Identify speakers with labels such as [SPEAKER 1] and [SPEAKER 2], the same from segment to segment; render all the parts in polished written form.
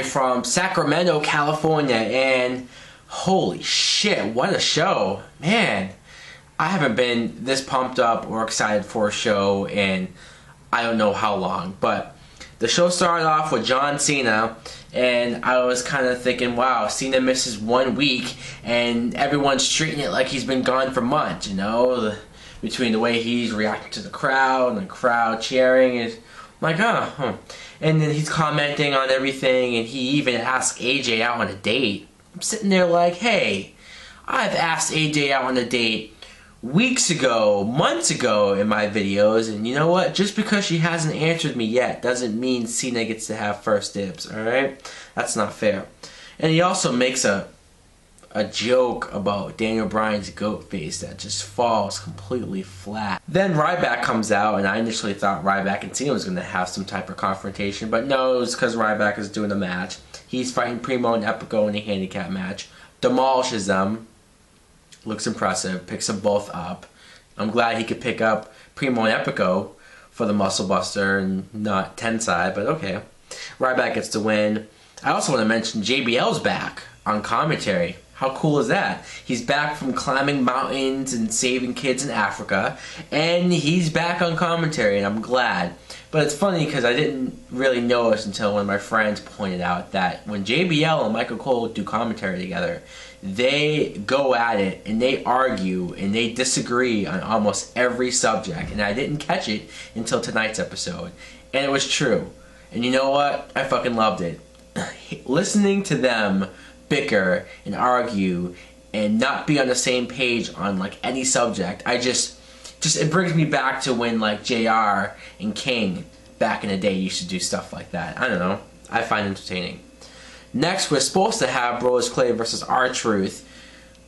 [SPEAKER 1] from Sacramento, California, and holy shit, what a show. Man, I haven't been this pumped up or excited for a show in I don't know how long, but the show started off with John Cena, and I was kind of thinking, wow, Cena misses 1 week, and everyone's treating it like he's been gone for months, you know? Between the way he's reacting to the crowd, and the crowd cheering, is like, huh. And then he's commenting on everything, and he even asked AJ out on a date. I'm sitting there like, hey, I've asked AJ out on a date weeks ago, months ago in my videos, and you know what? Just because she hasn't answered me yet doesn't mean Cena gets to have first dibs, alright? That's not fair. And he also makes a joke about Daniel Bryan's goat face that just falls completely flat. Then Ryback comes out, and I initially thought Ryback and Cena was going to have some type of confrontation, but no, it was because Ryback is doing a match. He's fighting Primo and Epico in a handicap match, demolishes them, looks impressive, picks them both up. I'm glad he could pick up Primo and Epico for the Muscle Buster and not Tensai, but okay. Ryback gets the win. I also want to mention JBL's back on commentary. How cool is that? He's back from climbing mountains and saving kids in Africa, and he's back on commentary, and I'm glad. But it's funny because I didn't really notice until one of my friends pointed out that when JBL and Michael Cole do commentary together, they go at it, and they argue, and they disagree on almost every subject, and I didn't catch it until tonight's episode. And it was true. And you know what? I fucking loved it. Listening to them bicker and argue and not be on the same page on like any subject, it brings me back to when like JR and King back in the day used to do stuff like that. I don't know, I find it entertaining. Next, we're supposed to have Brodus Clay versus R-Truth,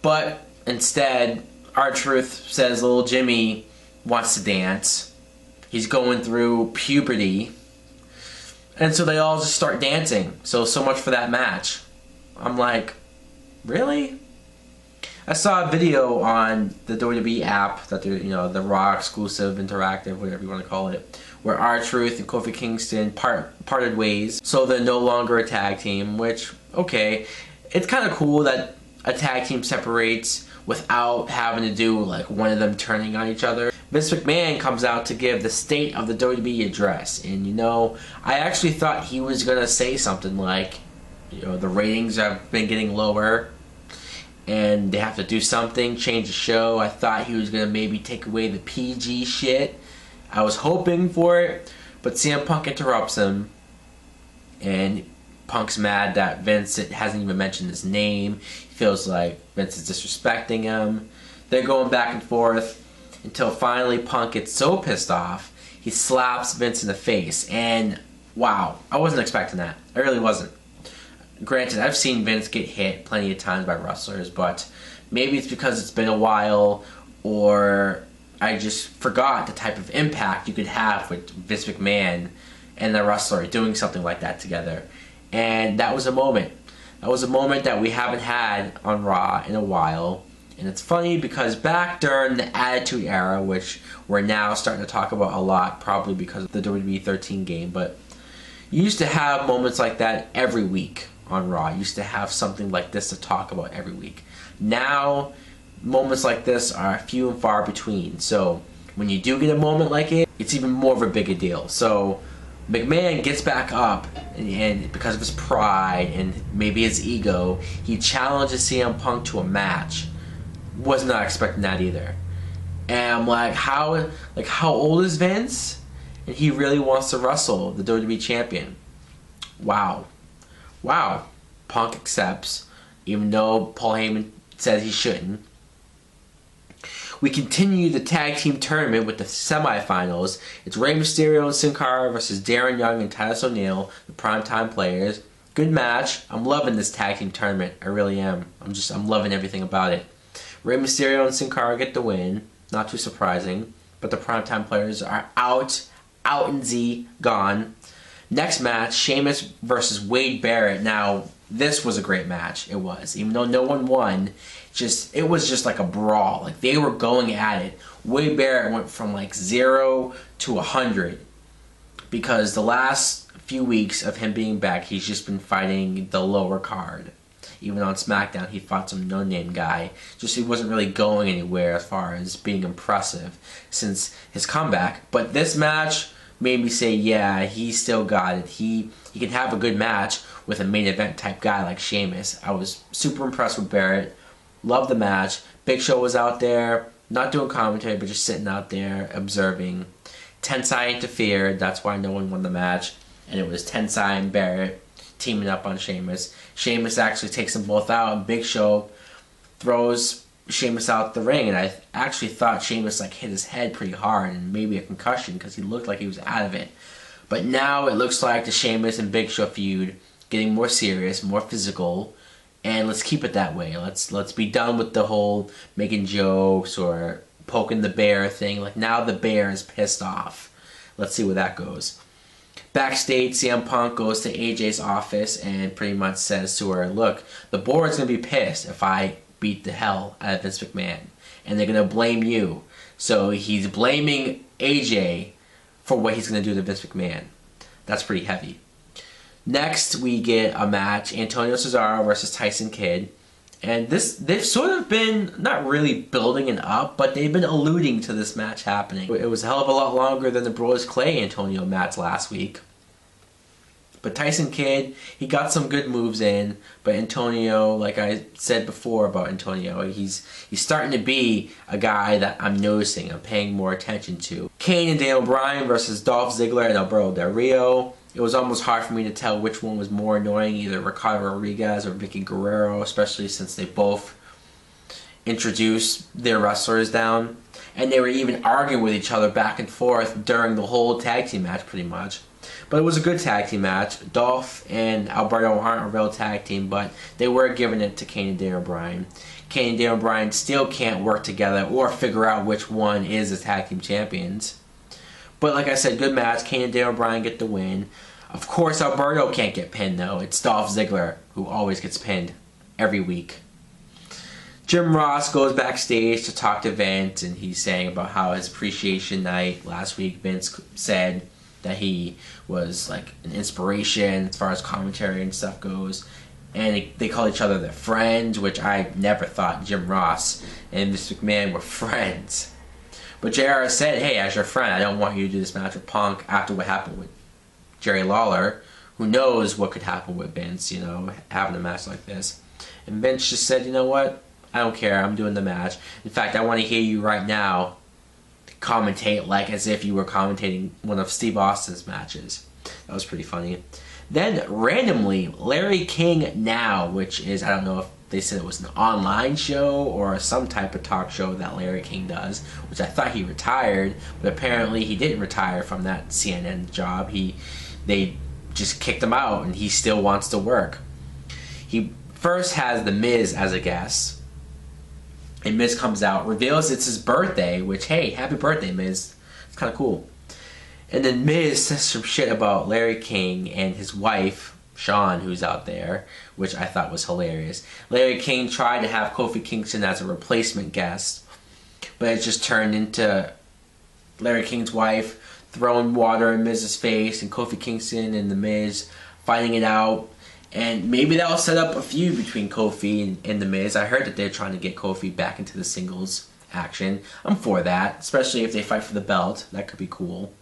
[SPEAKER 1] but instead R-Truth says little Jimmy wants to dance. He's going through puberty, and so they all just start dancing. So much for that match. I'm like, really? I saw a video on the WWE app that they're, the Raw exclusive, interactive, whatever you want to call it, where R-Truth and Kofi Kingston parted ways, so they're no longer a tag team, which, okay, it's kind of cool that a tag team separates without having to do like one of them turning on each other. Vince McMahon comes out to give the state of the WWE address, and I actually thought he was gonna say something like, the ratings have been getting lower and they have to do something, change the show. I thought he was going to maybe take away the PG shit. I was hoping for it, but CM Punk interrupts him, and Punk's mad that Vince hasn't even mentioned his name. He feels like Vince is disrespecting him. They're going back and forth until finally Punk gets so pissed off, he slaps Vince in the face. And wow, I wasn't expecting that. I really wasn't. Granted, I've seen Vince get hit plenty of times by wrestlers, but maybe it's because it's been a while, or I just forgot the type of impact you could have with Vince McMahon and the wrestler doing something like that together. And that was a moment. That was a moment that we haven't had on Raw in a while. And it's funny because back during the Attitude Era, which we're now starting to talk about a lot, probably because of the WWE 13 game, but you used to have moments like that every week on Raw. You used to have something like this to talk about every week. Now, moments like this are few and far between. So when you do get a moment like it, it's even more of a bigger deal. So McMahon gets back up, and because of his pride and maybe his ego, he challenges CM Punk to a match. Was not expecting that either. And I'm like, how old is Vince? And he really wants to wrestle the WWE champion. Wow. Punk accepts, even though Paul Heyman says he shouldn't. We continue the tag team tournament with the semifinals. It's Rey Mysterio and Sin Cara versus Darren Young and Titus O'Neil, the primetime players. Good match. I'm loving this tag team tournament. I really am. I'm loving everything about it. Rey Mysterio and Sin Cara get the win. Not too surprising. But the primetime players are out and Z, gone. Next match, Sheamus versus Wade Barrett. Now, this was a great match. It was. Even though no one won, it was just like a brawl. Like, they were going at it. Wade Barrett went from like 0 to 100. Because the last few weeks of him being back, he's just been fighting the lower card. Even on SmackDown, he fought some no-name guy. Just he wasn't really going anywhere as far as being impressive since his comeback. But this match made me say, yeah, he still got it. He can have a good match with a main event type guy like Sheamus. I was super impressed with Barrett. Loved the match. Big Show was out there, not doing commentary, but just sitting out there observing. Tensai interfered. That's why no one won the match. And it was Tensai and Barrett teaming up on Sheamus. Sheamus actually takes them both out, and Big Show throws Sheamus out the ring. And I actually thought Sheamus like hit his head pretty hard and maybe a concussion because he looked like he was out of it. But now it looks like the Sheamus and Big Show feud getting more serious, more physical, and let's keep it that way. Let's be done with the whole making jokes or poking the bear thing. Like now the bear is pissed off. Let's see where that goes. Backstage, CM Punk goes to AJ's office and pretty much says to her, look, the board's going to be pissed if I beat the hell out of Vince McMahon. And they're going to blame you. So he's blaming AJ for what he's going to do to Vince McMahon. That's pretty heavy. Next, we get a match, Antonio Cesaro versus Tyson Kidd. And they've sort of been, not really building it up, but they've been alluding to this match happening. It was a hell of a lot longer than the Bros Clay Antonio match last week. But Tyson Kidd, he got some good moves in, but Antonio, like I said before about Antonio, he's starting to be a guy that I'm noticing, I'm paying more attention to. Kane and Daniel Bryan versus Dolph Ziggler and Alberto Del Rio. It was almost hard for me to tell which one was more annoying, either Ricardo Rodriguez or Vicky Guerrero, especially since they both introduced their wrestlers down. And they were even arguing with each other back and forth during the whole tag team match, pretty much. But it was a good tag team match. Dolph and Alberto aren't a real tag team, but they were giving it to Kane and Daniel Bryan. Kane and Daniel Bryan still can't work together or figure out which one is the tag team champions. But like I said, good match. Kane and Daniel Bryan get the win. Of course, Alberto can't get pinned, though. It's Dolph Ziggler, who always gets pinned every week. Jim Ross goes backstage to talk to Vince, and he's saying about how his appreciation night last week, Vince said that he was like an inspiration as far as commentary and stuff goes. And they call each other their friends, which I never thought Jim Ross and Mr. McMahon were friends. But JR said, hey, as your friend, I don't want you to do this match with Punk after what happened with Jerry Lawler. Who knows what could happen with Vince, you know, having a match like this. And Vince just said, you know what? I don't care. I'm doing the match. In fact, I want to hear you right now commentate like as if you were commentating one of Steve Austin's matches. That was pretty funny. Then, randomly, Larry King Now, which is, I don't know if they said it was an online show or some type of talk show that Larry King does, which I thought he retired, but apparently he didn't retire from that CNN job. They just kicked him out, and he still wants to work. He first has The Miz as a guest, and Miz comes out, reveals it's his birthday, which, hey, happy birthday, Miz. It's kind of cool. And then Miz says some shit about Larry King and his wife, Sean, who's out there, which I thought was hilarious. Larry King tried to have Kofi Kingston as a replacement guest, but it just turned into Larry King's wife throwing water in Miz's face and Kofi Kingston and The Miz fighting it out. And maybe that'll set up a feud between Kofi and The Miz. I heard that they're trying to get Kofi back into the singles action. I'm for that, especially if they fight for the belt. That could be cool.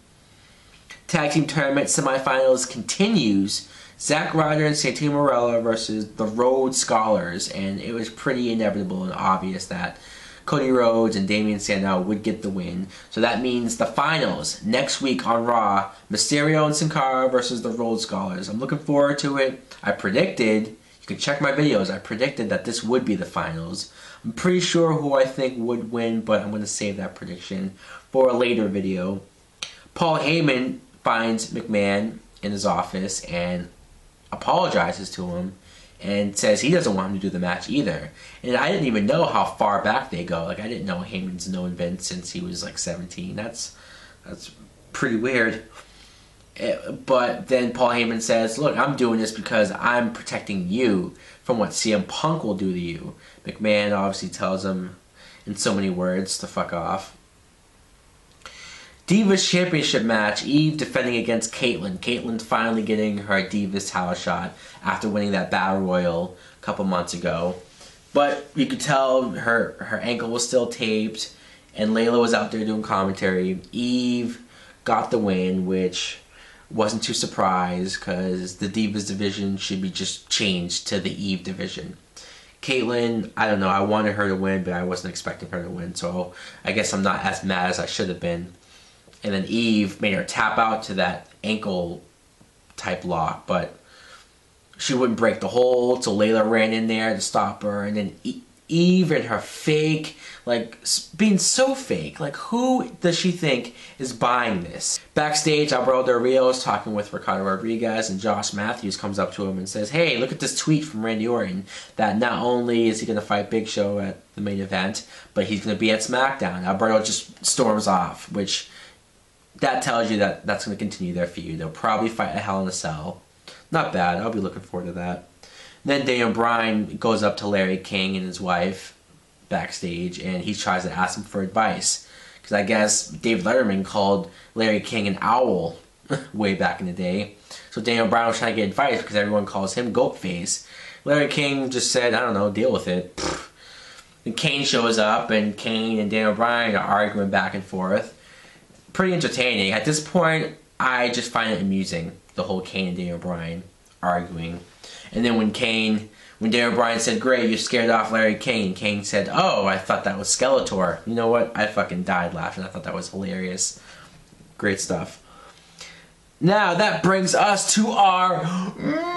[SPEAKER 1] Tag Team Tournament semifinals continues. Zack Ryder and Santino Marella versus the Rhodes Scholars, and it was pretty inevitable and obvious that Cody Rhodes and Damian Sandow would get the win. So that means the finals next week on Raw, Mysterio and Sin Cara versus the Rhodes Scholars. I'm looking forward to it. I predicted, you can check my videos, I predicted that this would be the finals. I'm pretty sure who I think would win, but I'm going to save that prediction for a later video. Paul Heyman finds McMahon in his office and apologizes to him and says he doesn't want him to do the match either. And I didn't even know how far back they go. Like, I didn't know Heyman's known Vince since he was like 17. That's pretty weird. But then Paul Heyman says, look, I'm doing this because I'm protecting you from what CM Punk will do to you. McMahon obviously tells him in so many words to fuck off. Divas Championship match, Eve defending against Caitlyn. Caitlyn finally getting her Divas title shot after winning that Battle Royal a couple months ago. But you could tell her ankle was still taped, and Layla was out there doing commentary. Eve got the win, which wasn't too surprised because the Divas division should be just changed to the Eve division. Caitlyn, I don't know, I wanted her to win, but I wasn't expecting her to win, so I guess I'm not as mad as I should have been. And then Eve made her tap out to that ankle type lock, but she wouldn't break the hold, so Layla ran in there to stop her. And then Eve and her fake, like, being so fake. Like, who does she think is buying this? Backstage, Alberto Del Rio is talking with Ricardo Rodriguez, and Josh Matthews comes up to him and says, hey, look at this tweet from Randy Orton, that not only is he going to fight Big Show at the main event, but he's going to be at SmackDown. Alberto just storms off, which that tells you that that's going to continue their feud. They'll probably fight a Hell in a Cell. Not bad. I'll be looking forward to that. Then Daniel Bryan goes up to Larry King and his wife backstage, and he tries to ask him for advice. Because I guess Dave Letterman called Larry King an owl way back in the day. So Daniel Bryan was trying to get advice because everyone calls him Goatface. Larry King just said, I don't know, deal with it. And Kane shows up, and Kane and Daniel Bryan are arguing back and forth. Pretty entertaining. At this point, I just find it amusing, the whole Kane and Daniel Bryan arguing. And then when Daniel Bryan said, great, you scared off Larry King, Kane said, oh, I thought that was Skeletor. You know what? I fucking died laughing. I thought that was hilarious. Great stuff. Now, that brings us to our main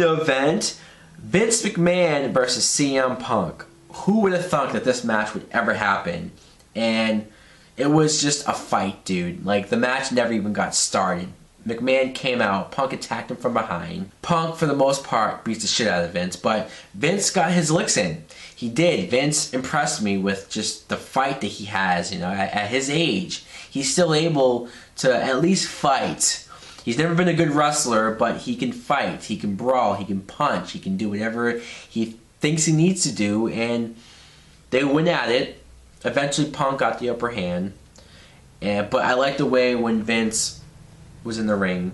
[SPEAKER 1] event. Vince McMahon versus CM Punk. Who would have thunk that this match would ever happen? And it was just a fight, dude. Like, the match never even got started. McMahon came out, Punk attacked him from behind. Punk, for the most part, beats the shit out of Vince, but Vince got his licks in. He did. Vince impressed me with just the fight that he has, you know, at his age. He's still able to at least fight. He's never been a good wrestler, but he can fight, he can brawl, he can punch, he can do whatever he thinks he needs to do, and they went at it. Eventually, Punk got the upper hand, but I like the way when Vince was in the ring,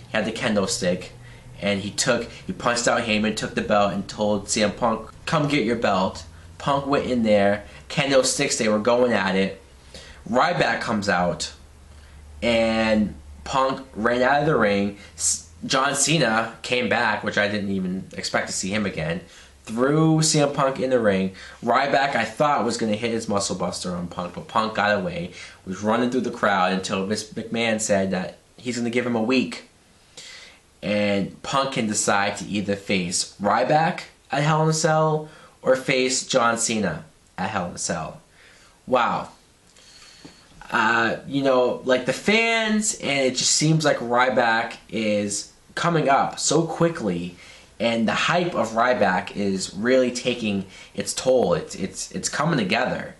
[SPEAKER 1] he had the kendo stick, and he punched out Heyman, took the belt, and told CM Punk, come get your belt. Punk went in there, kendo sticks, they were going at it. Ryback comes out, and Punk ran out of the ring. John Cena came back, which I didn't even expect to see him again. Threw CM Punk in the ring. Ryback, I thought, was going to hit his muscle buster on Punk, but Punk got away. Was running through the crowd until Vince McMahon said that he's going to give him a week. And Punk can decide to either face Ryback at Hell in a Cell or face John Cena at Hell in a Cell. Wow. You know, like the fans, and it just seems like Ryback is coming up so quickly. And the hype of Ryback is really taking its toll. It's coming together.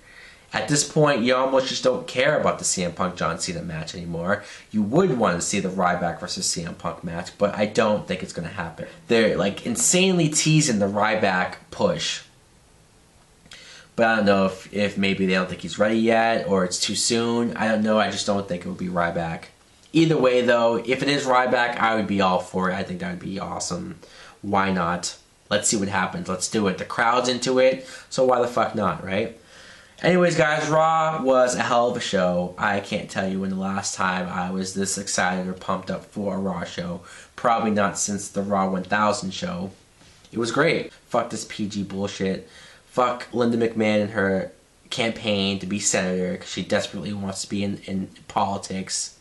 [SPEAKER 1] At this point, you almost just don't care about the CM Punk John Cena match anymore. You would want to see the Ryback versus CM Punk match, but I don't think it's going to happen. They're like insanely teasing the Ryback push. But I don't know if maybe they don't think he's ready yet, or it's too soon. I don't know. I just don't think it would be Ryback. Either way, though, if it is Ryback, I would be all for it. I think that would be awesome. Why not? Let's see what happens. Let's do it. The crowd's into it, so why the fuck not, right? Anyways, guys, Raw was a hell of a show. I can't tell you when the last time I was this excited or pumped up for a Raw show. Probably not since the Raw 1000 show. It was great. Fuck this PG bullshit. Fuck Linda McMahon and her campaign to be senator because she desperately wants to be in politics.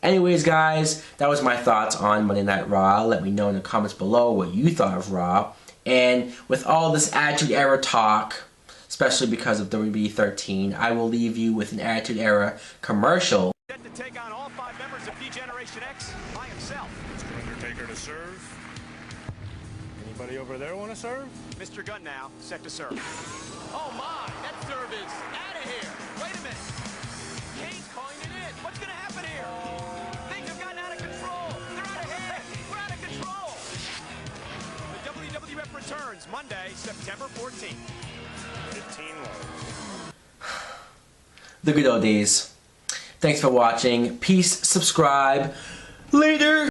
[SPEAKER 1] Anyways, guys, that was my thoughts on Monday Night Raw. Let me know in the comments below what you thought of Raw. And with all this Attitude Era talk, especially because of WWE 13, I will leave you with an Attitude Era commercial.
[SPEAKER 2] Set to take on all 5 members of D-Generation X by himself.
[SPEAKER 3] Mr. Undertaker to serve. Anybody over there want to serve?
[SPEAKER 2] Mr. Gunn now, set to serve. Oh my, that serve is out of here. Wait a minute. Kane's calling it in. What's going to happen here? Things have gotten out of control. They're out of hand. We're out of control. The WWF returns Monday, September 14th.
[SPEAKER 3] 15 lows.
[SPEAKER 1] the good old days. Thanks for watching. Peace, subscribe. Later.